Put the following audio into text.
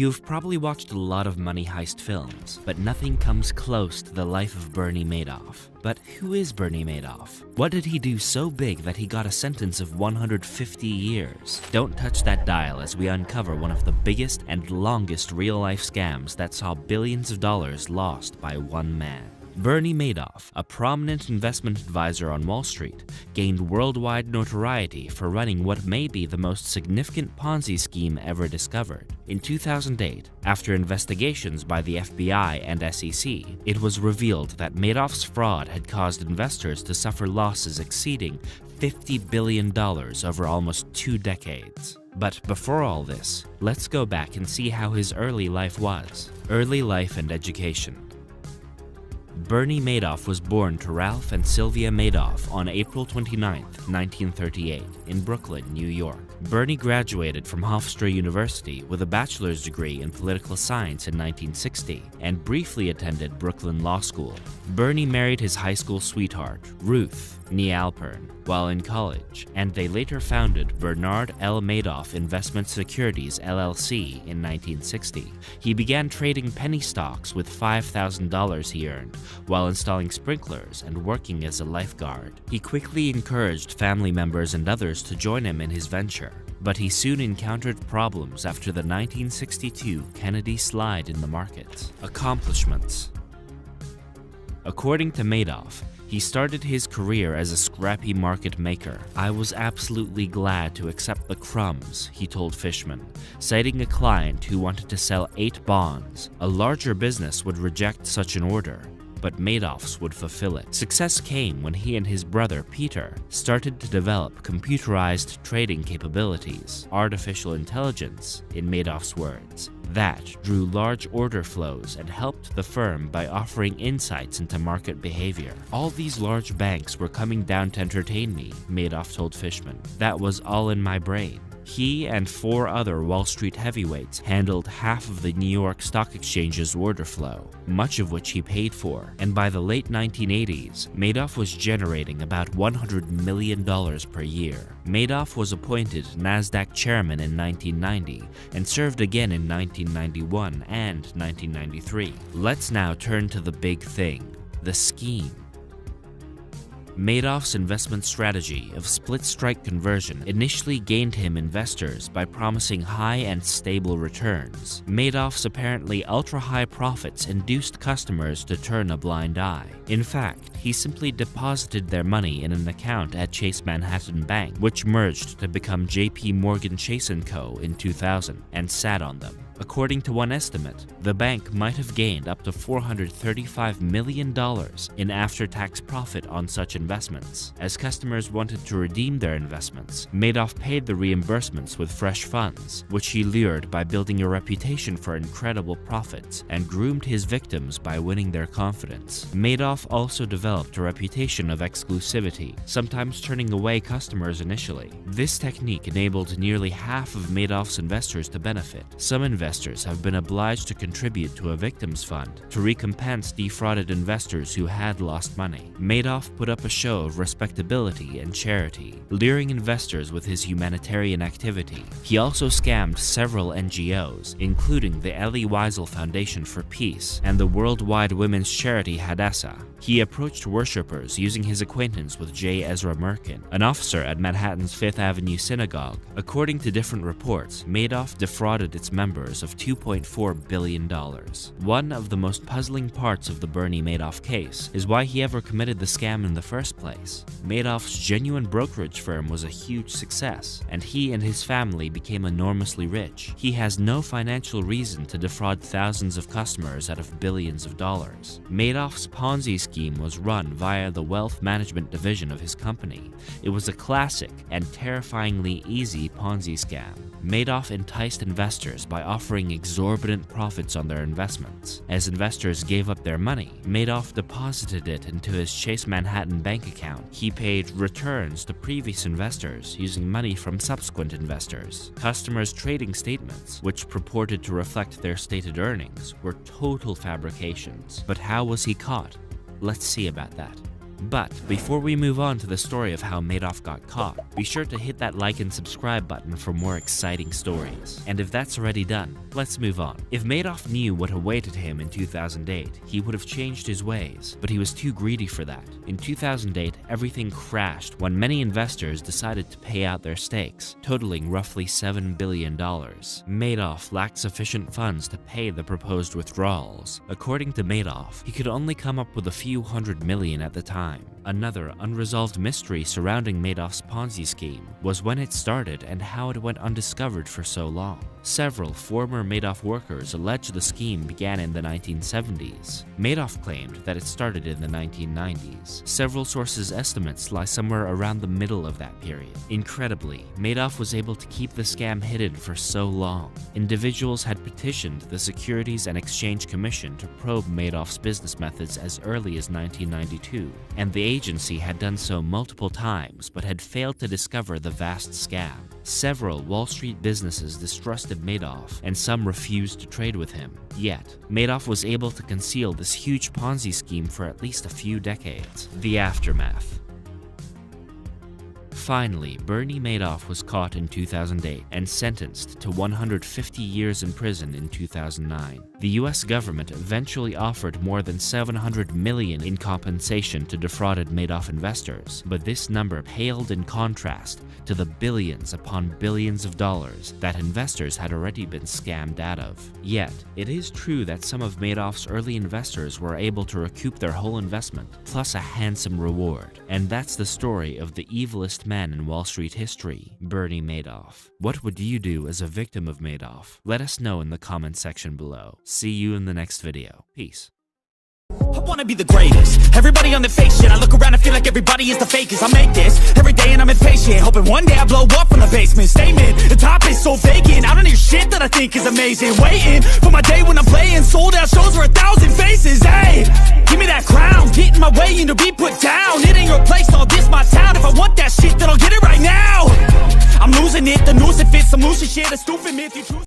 You've probably watched a lot of money heist films, but nothing comes close to the life of Bernie Madoff. But who is Bernie Madoff? What did he do so big that he got a sentence of 150 years? Don't touch that dial as we uncover one of the biggest and longest real-life scams that saw billions of dollars lost by one man. Bernie Madoff, a prominent investment advisor on Wall Street, gained worldwide notoriety for running what may be the most significant Ponzi scheme ever discovered. In 2008, after investigations by the FBI and SEC, it was revealed that Madoff's fraud had caused investors to suffer losses exceeding $50 billion over almost 2 decades. But before all this, let's go back and see how his early life was. Early life and education. Bernie Madoff was born to Ralph and Sylvia Madoff on April 29, 1938, in Brooklyn, New York. Bernie graduated from Hofstra University with a bachelor's degree in political science in 1960 and briefly attended Brooklyn Law School. Bernie married his high school sweetheart, Ruth Alpern, while in college, and they later founded Bernard L. Madoff Investment Securities LLC in 1960. He began trading penny stocks with $5,000 he earned while installing sprinklers and working as a lifeguard. He quickly encouraged family members and others to join him in his venture, but he soon encountered problems after the 1962 Kennedy slide in the market. Accomplishments. According to Madoff, he started his career as a scrappy market maker. "I was absolutely glad to accept the crumbs," he told Fishman, citing a client who wanted to sell 8 bonds. A larger business would reject such an order, but Madoff's would fulfill it. Success came when he and his brother, Peter, started to develop computerized trading capabilities, artificial intelligence, in Madoff's words, that drew large order flows and helped the firm by offering insights into market behavior. "All these large banks were coming down to entertain me," Madoff told Fishman. "That was all in my brain." He and 4 other Wall Street heavyweights handled half of the New York Stock Exchange's order flow, much of which he paid for, and by the late 1980s, Madoff was generating about $100 million per year. Madoff was appointed NASDAQ chairman in 1990 and served again in 1991 and 1993. Let's now turn to the big thing, the scheme. Madoff's investment strategy of split-strike conversion initially gained him investors by promising high and stable returns. Madoff's apparently ultra-high profits induced customers to turn a blind eye. In fact, he simply deposited their money in an account at Chase Manhattan Bank, which merged to become JP Morgan Chase & Co. in 2000, and sat on them. According to one estimate, the bank might have gained up to $435 million in after-tax profit on such investments. As customers wanted to redeem their investments, Madoff paid the reimbursements with fresh funds, which he lured by building a reputation for incredible profits and groomed his victims by winning their confidence. Madoff also developed a reputation of exclusivity, sometimes turning away customers initially. This technique enabled nearly half of Madoff's investors to benefit. Some investors have been obliged to contribute to a victims fund to recompense defrauded investors who had lost money. Madoff put up a show of respectability and charity, luring investors with his humanitarian activity. He also scammed several NGOs, including the Elie Wiesel Foundation for Peace and the worldwide women's charity Hadassah. He approached worshippers using his acquaintance with J. Ezra Merkin, an officer at Manhattan's Fifth Avenue Synagogue. According to different reports, Madoff defrauded its members of $2.4 billion. One of the most puzzling parts of the Bernie Madoff case is why he ever committed the scam in the first place. Madoff's genuine brokerage firm was a huge success, and he and his family became enormously rich. He has no financial reason to defraud thousands of customers out of billions of dollars. Madoff's Ponzi scheme was run via the wealth management division of his company. It was a classic and terrifyingly easy Ponzi scam. Madoff enticed investors by offering exorbitant profits on their investments. As investors gave up their money, Madoff deposited it into his Chase Manhattan bank account. He paid returns to previous investors using money from subsequent investors. Customers' trading statements, which purported to reflect their stated earnings, were total fabrications. But how was he caught? Let's see about that. But before we move on to the story of how Madoff got caught, be sure to hit that like and subscribe button for more exciting stories. And if that's already done, let's move on. If Madoff knew what awaited him in 2008, he would have changed his ways, but he was too greedy for that. In 2008, everything crashed when many investors decided to pay out their stakes, totaling roughly $7 billion. Madoff lacked sufficient funds to pay the proposed withdrawals. According to Madoff, he could only come up with a few $100 million at the time. Another unresolved mystery surrounding Madoff's Ponzi scheme was when it started and how it went undiscovered for so long. Several former Madoff workers allege the scheme began in the 1970s. Madoff claimed that it started in the 1990s. Several sources' estimates lie somewhere around the middle of that period. Incredibly, Madoff was able to keep the scam hidden for so long. Individuals had petitioned the Securities and Exchange Commission to probe Madoff's business methods as early as 1992, and the agency had done so multiple times but had failed to discover the vast scam. Several Wall Street businesses distrusted Madoff, and some refused to trade with him. Yet, Madoff was able to conceal this huge Ponzi scheme for at least a few decades. The aftermath. Finally, Bernie Madoff was caught in 2008 and sentenced to 150 years in prison in 2009. The US government eventually offered more than $700 million in compensation to defrauded Madoff investors, but this number paled in contrast to the billions upon billions of dollars that investors had already been scammed out of. Yet, it is true that some of Madoff's early investors were able to recoup their whole investment, plus a handsome reward. And that's the story of the evilest man in Wall Street history, Bernie Madoff. What would you do as a victim of Madoff? Let us know in the comment section below. See you in the next video. Peace. I wanna be the greatest. Everybody on the fake shit. I look around and feel like everybody is the fakest. I make this every day and I'm impatient, hoping one day I blow up from the basement. Statement, the top is so vacant. I don't hear shit that I think is amazing. Waiting for my day when I'm playing sold out shows for 1,000 faces. Hey, give me that crown. Get in my way and to be put down. It ain't your place, all this my town. If I want that shit, then I'll get it right now. I'm losing it, the noose it fits. Some loose shit, a stupid myth you choose.